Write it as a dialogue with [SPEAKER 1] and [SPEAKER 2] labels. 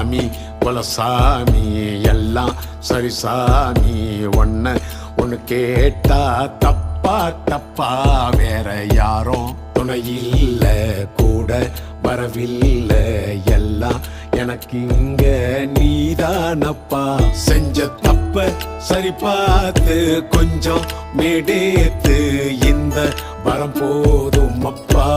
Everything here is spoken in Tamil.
[SPEAKER 1] சாமி குலசாமி எல்லாம் சரி சாமி, ஒன்னு கேட்டா தப்பா தப்பா, வேற யாரும் துணையில்ல கூட வரவில்லை, எல்லாம் எனக்கு இங்க நீதானப்பா. செஞ்ச தப்ப சரி பார்த்து கொஞ்சம் மேடேத்து, இந்த வரம் போதும் அப்பா.